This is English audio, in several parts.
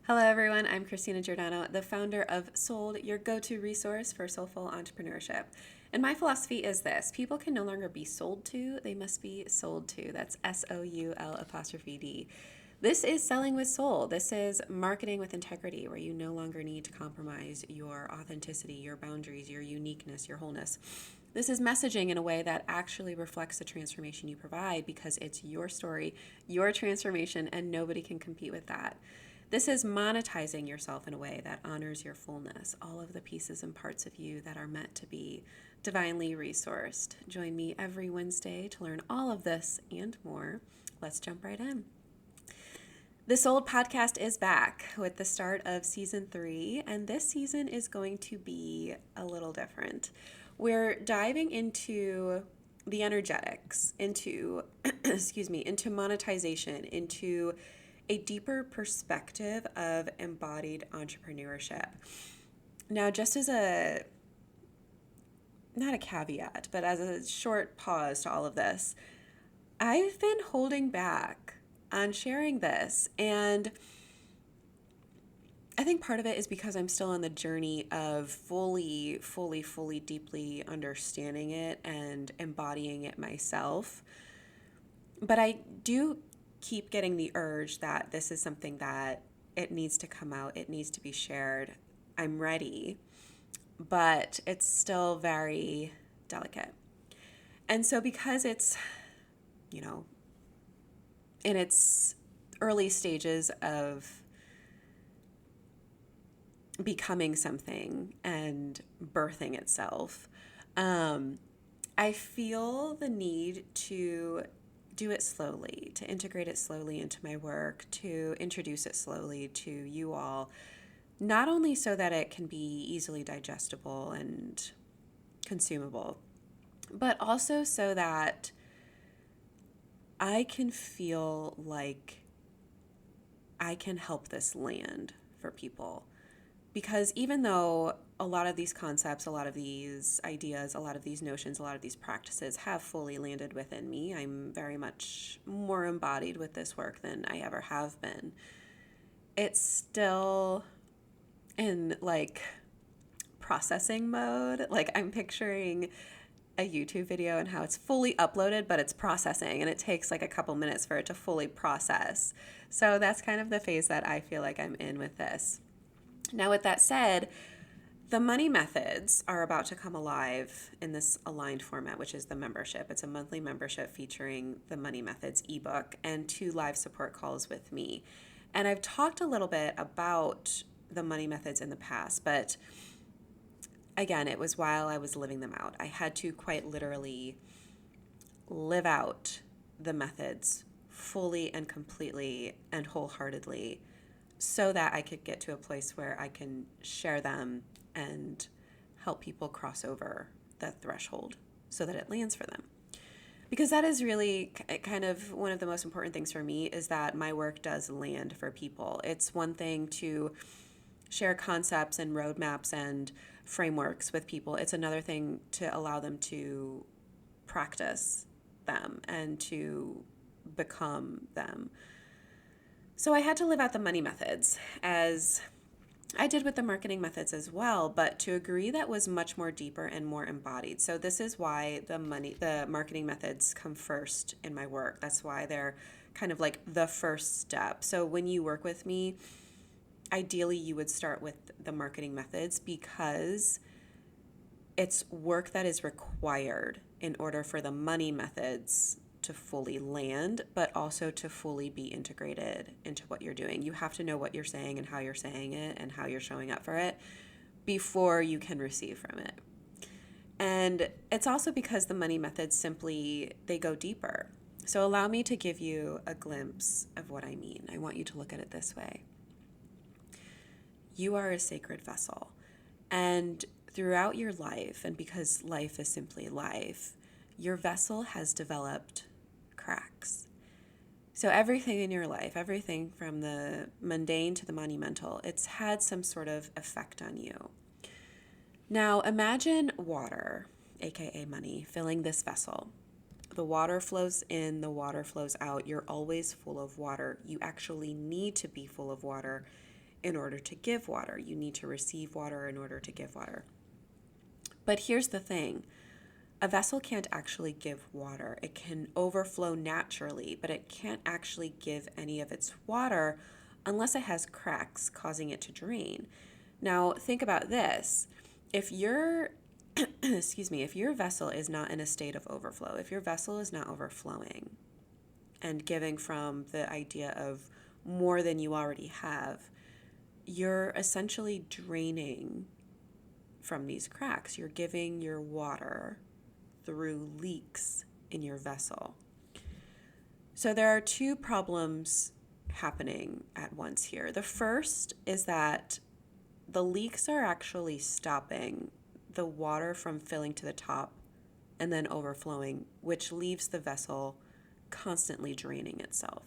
Hello, everyone. I'm Christina Giordano, the founder of Sold, your go to resource for soulful entrepreneurship. And my philosophy is this: people can no longer be sold to, they must be sold to. That's SOUL''D. This is selling with soul. This is marketing with integrity, where you no longer need to compromise your authenticity, your boundaries, your uniqueness, your wholeness. This is messaging in a way that actually reflects the transformation you provide because it's your story, your transformation, and nobody can compete with that. This is monetizing yourself in a way that honors your fullness, all of the pieces and parts of you that are meant to be divinely resourced. Join me every Wednesday to learn all of this and more. Let's jump right in. This old podcast is back with the start of season 3, and this season is going to be a little different. We're diving into the energetics, into into monetization, into a deeper perspective of embodied entrepreneurship. Now, just as not a caveat, but as a short pause to all of this, I've been holding back on sharing this. And I think part of it is because I'm still on the journey of fully, deeply understanding it and embodying it myself. But I do keep getting the urge that this is something that it needs to come out, it needs to be shared. I'm ready, but it's still very delicate. And so, because it's, in its early stages of becoming something and birthing itself, I feel the need to do it slowly, to integrate it slowly into my work, to introduce it slowly to you all, not only so that it can be easily digestible and consumable, but also so that I can feel like I can help this land for people. Because even though a lot of these concepts, a lot of these ideas, a lot of these notions, a lot of these practices have fully landed within me, I'm very much more embodied with this work than I ever have been. It's still in processing mode. Like, I'm picturing a YouTube video and how it's fully uploaded, but it's processing and it takes like a couple minutes for it to fully process. So that's kind of the phase that I feel like I'm in with this. Now, with that said, the money methods are about to come alive in this aligned format, which is the membership. It's a monthly membership featuring the money methods ebook and 2 live support calls with me. And I've talked a little bit about the money methods in the past, but again, it was while I was living them out. I had to quite literally live out the methods fully and completely and wholeheartedly so that I could get to a place where I can share them and help people cross over that threshold so that it lands for them. Because that is really kind of one of the most important things for me, is that my work does land for people. It's one thing to share concepts and roadmaps and frameworks with people. It's another thing to allow them to practice them and to become them. So I had to live out the money methods, as I did with the marketing methods as well, but to agree that was much more deeper and more embodied. So this is why the marketing methods come first in my work. That's why they're kind of like the first step. So when you work with me, ideally you would start with the marketing methods because it's work that is required in order for the money methods to fully land, but also to fully be integrated into what you're doing. You have to know what you're saying and how you're saying it and how you're showing up for it before you can receive from it. And it's also because the money methods simply, they go deeper. So allow me to give you a glimpse of what I mean. I want you to look at it this way. You are a sacred vessel. And throughout your life, and because life is simply life, your vessel has developed cracks. So everything in your life, everything from the mundane to the monumental, it's had some sort of effect on you. Now imagine water, aka money, filling this vessel. The water flows in, the water flows out. You're always full of water. You actually need to be full of water in order to give water. You need to receive water in order to give water. But here's the thing. A vessel can't actually give water. It can overflow naturally, but it can't actually give any of its water unless it has cracks causing it to drain. Now, think about this. If your if your vessel is not in a state of overflow, if your vessel is not overflowing and giving from the idea of more than you already have, you're essentially draining from these cracks. You're giving your water through leaks in your vessel. So there are two problems happening at once here. The first is that the leaks are actually stopping the water from filling to the top and then overflowing, which leaves the vessel constantly draining itself.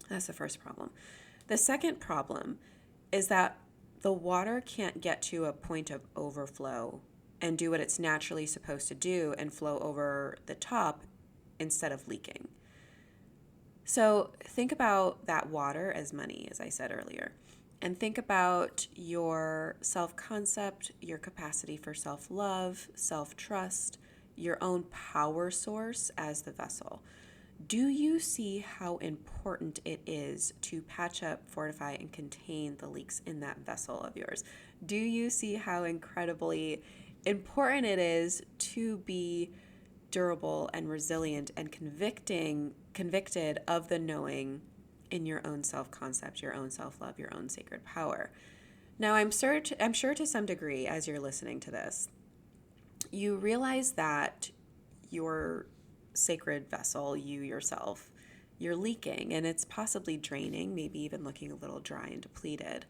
That's the first problem. The second problem is that the water can't get to a point of overflow and do what it's naturally supposed to do and flow over the top instead of leaking. So think about that water as money, as I said earlier, and think about your self-concept, your capacity for self-love, self-trust, your own power source as the vessel. Do you see how important it is to patch up, fortify, and contain the leaks in that vessel of yours? Do you see how incredibly important it is to be durable and resilient and convicted of the knowing in your own self-concept, your own self-love, your own sacred power? Now, I'm sure to some degree, as you're listening to this, you realize that your sacred vessel, you yourself, you're leaking, and it's possibly draining, maybe even looking a little dry and depleted.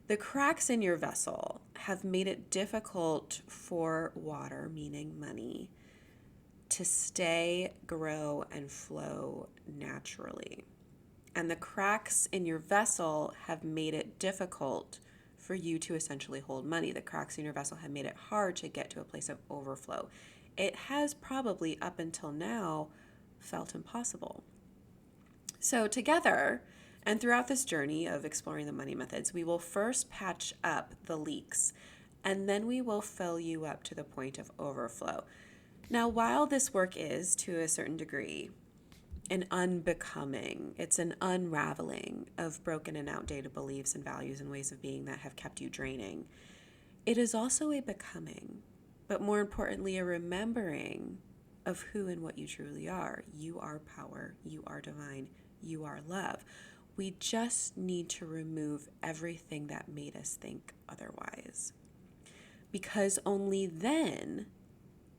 The cracks in your vessel have made it difficult for water, meaning money, to stay, grow, and flow naturally. And the cracks in your vessel have made it difficult for you to essentially hold money. The cracks in your vessel have made it hard to get to a place of overflow. It has probably up until now felt impossible. So together, and throughout this journey of exploring the money methods, we will first patch up the leaks, and then we will fill you up to the point of overflow. Now, while this work is, to a certain degree, an unbecoming, it's an unraveling of broken and outdated beliefs and values and ways of being that have kept you draining, it is also a becoming, but more importantly, a remembering of who and what you truly are. You are power, you are divine, you are love. We just need to remove everything that made us think otherwise, because only then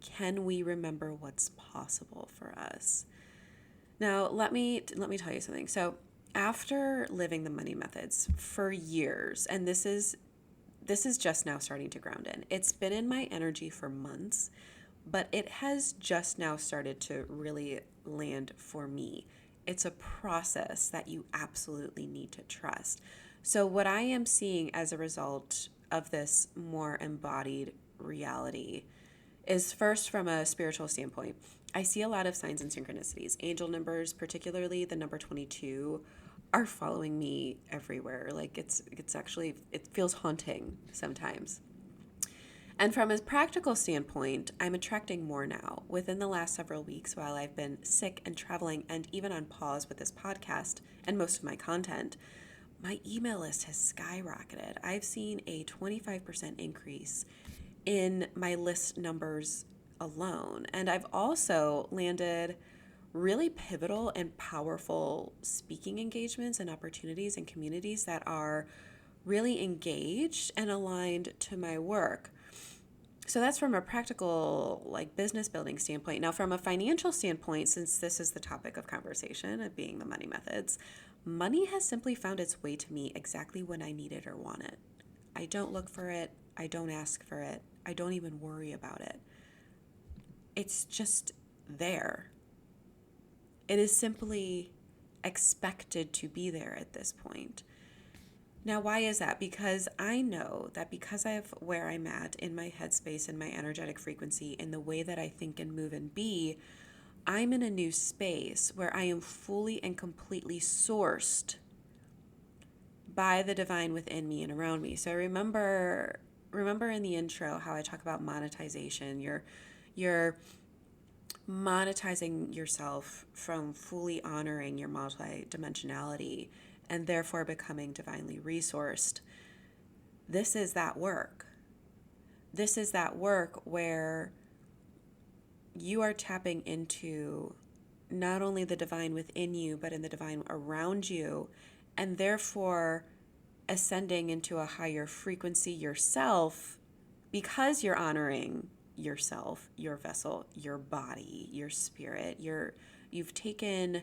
can we remember what's possible for us. Now, let me tell you something. So after living the money methods for years, and this is just now starting to ground in. It's been in my energy for months, but it has just now started to really land for me. It's a process that you absolutely need to trust. So what I am seeing as a result of this more embodied reality is, first, from a spiritual standpoint, I see a lot of signs and synchronicities. Angel numbers, particularly the number 22, are following me everywhere. Like it's actually, it feels haunting sometimes. And from a practical standpoint, I'm attracting more now. Within the last several weeks, while I've been sick and traveling and even on pause with this podcast and most of my content, my email list has skyrocketed. I've seen a 25% increase in my list numbers alone. And I've also landed really pivotal and powerful speaking engagements and opportunities and communities that are really engaged and aligned to my work. So that's from a practical, like, business building standpoint. Now, from a financial standpoint, since this is the topic of conversation of being the money methods, money has simply found its way to me exactly when I need it or want it. I don't look for it. I don't ask for it. I don't even worry about it. It's just there. It is simply expected to be there at this point. Now, why is that? Because I know that because of where I'm at in my headspace and my energetic frequency, in the way that I think and move and be, I'm in a new space where I am fully and completely sourced by the divine within me and around me. So remember in the intro how I talk about monetization. You're monetizing yourself from fully honoring your multidimensionality and therefore becoming divinely resourced. This is that work. This is that work where you are tapping into not only the divine within you, but in the divine around you, and therefore ascending into a higher frequency yourself because you're honoring yourself, your vessel, your body, your spirit. You've taken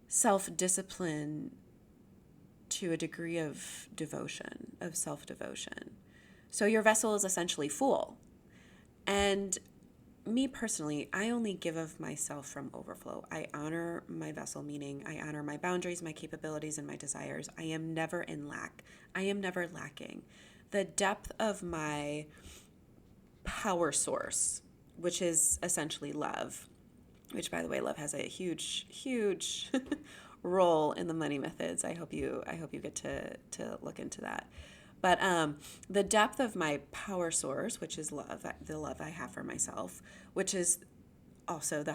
self-discipline to a degree of devotion, of self-devotion. So your vessel is essentially full. And me personally, I only give of myself from overflow. I honor my vessel, meaning I honor my boundaries, my capabilities, and my desires. I am never in lack. I am never lacking. The depth of my power source, which is essentially love, which, by the way, love has a huge role in the money methods. I hope you get to look into that. But the depth of my power source, which is love, the love I have for myself, which is also the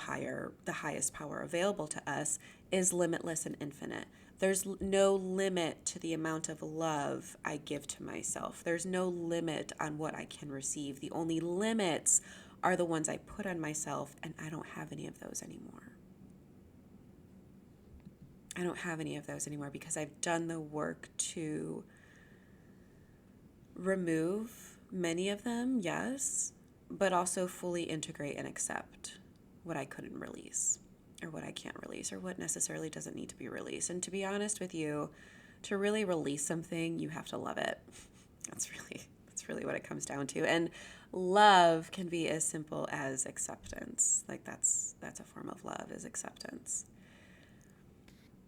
highest power available to us, is limitless and infinite. There's no limit to the amount of love I give to myself. There's no limit on what I can receive. The only limits are the ones I put on myself, and I don't have any of those anymore. I don't have any of those anymore because I've done the work to remove many of them, yes, but also fully integrate and accept what I couldn't release or what I can't release or what necessarily doesn't need to be released. And to be honest with you, to really release something, you have to love it. That's really what it comes down to. And love can be as simple as acceptance. Like that's a form of love, is acceptance.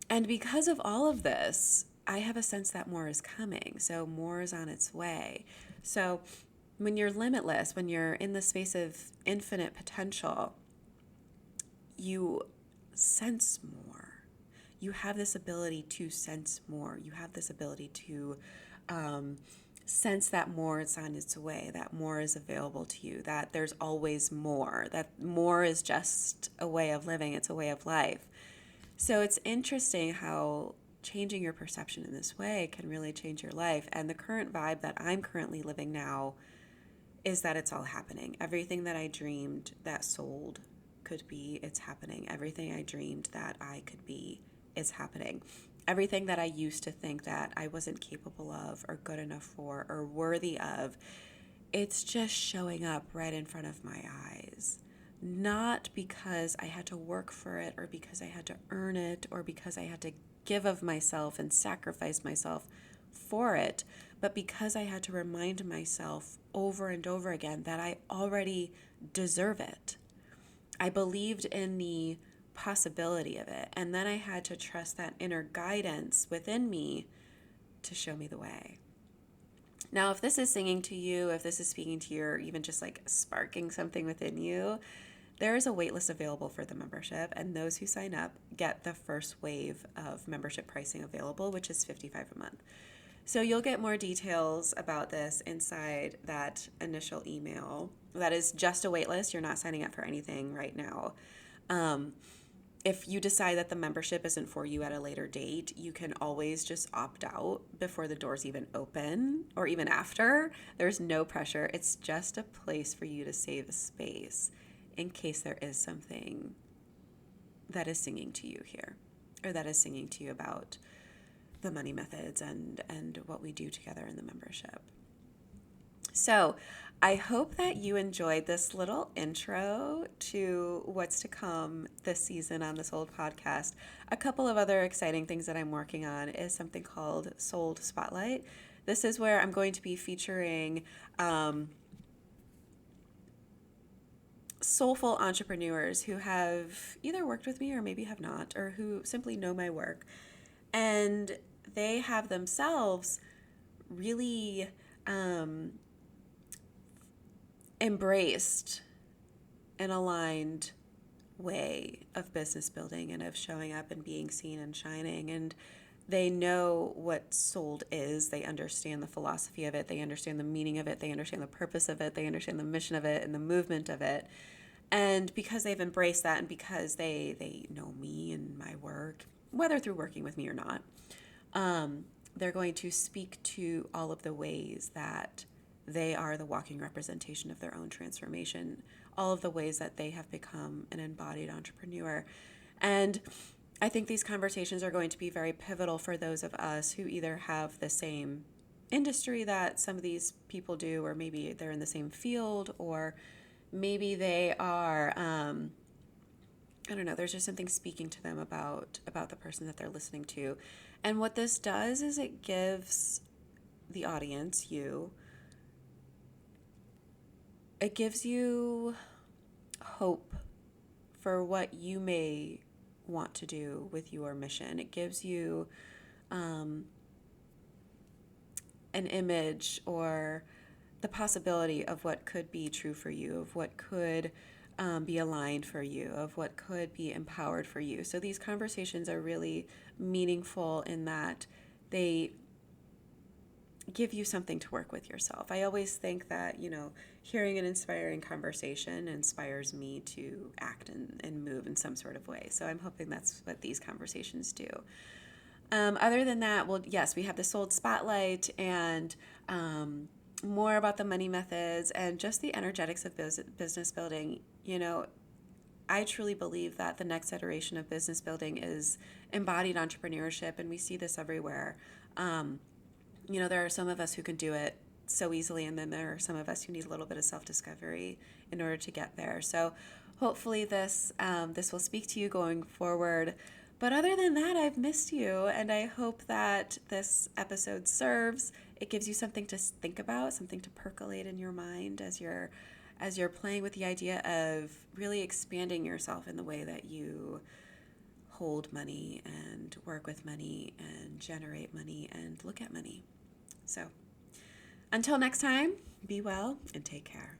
And because of all of this, I have a sense that more is coming. So more is on its way. So when you're limitless, when you're in the space of infinite potential, you sense more. You have this ability to sense more. You have this ability to sense that more is on its way, that more is available to you, that there's always more, that more is just a way of living. It's a way of life. So it's interesting how changing your perception in this way can really change your life. And the current vibe that I'm currently living now is that it's all happening. Everything that I dreamed that sold could be, it's happening. Everything I dreamed that I could be, is happening. Everything that I used to think that I wasn't capable of or good enough for or worthy of, it's just showing up right in front of my eyes. Not because I had to work for it or because I had to earn it or because I had to give of myself and sacrifice myself for it, but because I had to remind myself over and over again that I already deserve it. I believed in the possibility of it, and then I had to trust that inner guidance within me to show me the way. Now, if this is singing to you, if this is speaking to you, or even just like sparking something within you, there is a waitlist available for the membership, and those who sign up get the first wave of membership pricing available, which is $55 a month. So you'll get more details about this inside that initial email. That is just a waitlist. You're not signing up for anything right now. If you decide that the membership isn't for you at a later date, you can always just opt out before the doors even open or even after. There's no pressure. It's just a place for you to save a space in case there is something that is singing to you here or that is singing to you about the money methods and what we do together in the membership. So I hope that you enjoyed this little intro to what's to come this season on the Sold podcast. A couple of other exciting things that I'm working on is something called Sold Spotlight. This is where I'm going to be featuring soulful entrepreneurs who have either worked with me or maybe have not, or who simply know my work. And they have themselves really embraced and aligned way of business building and of showing up and being seen and shining. And they know what sold is. They understand the philosophy of it. They understand the meaning of it. They understand the purpose of it. They understand the mission of it and the movement of it. And because they've embraced that, and because they know me and my work, whether through working with me or not, they're going to speak to all of the ways that they are the walking representation of their own transformation, all of the ways that they have become an embodied entrepreneur. And I think these conversations are going to be very pivotal for those of us who either have the same industry that some of these people do, or maybe they're in the same field, or maybe they are, I don't know, there's just something speaking to them about the person that they're listening to. And what this does is it gives the audience, it gives you hope for what you may want to do with your mission. It gives you an image or the possibility of what could be true for you, of what could be aligned for you, of what could be empowered for you. So these conversations are really meaningful in that they give you something to work with yourself. I always think that, hearing an inspiring conversation inspires me to act and move in some sort of way. So I'm hoping that's what these conversations do. Other than that, well, yes, we have the Sold Spotlight and more about the money methods and just the energetics of business building. I truly believe that the next iteration of business building is embodied entrepreneurship, and we see this everywhere. There are some of us who can do it so easily, and then there are some of us who need a little bit of self-discovery in order to get there. So hopefully this will speak to you going forward. But other than that, I've missed you, and I hope that this episode serves. It gives you something to think about, something to percolate in your mind as you're playing with the idea of really expanding yourself in the way that you hold money and work with money and generate money and look at money. So until next time, be well and take care.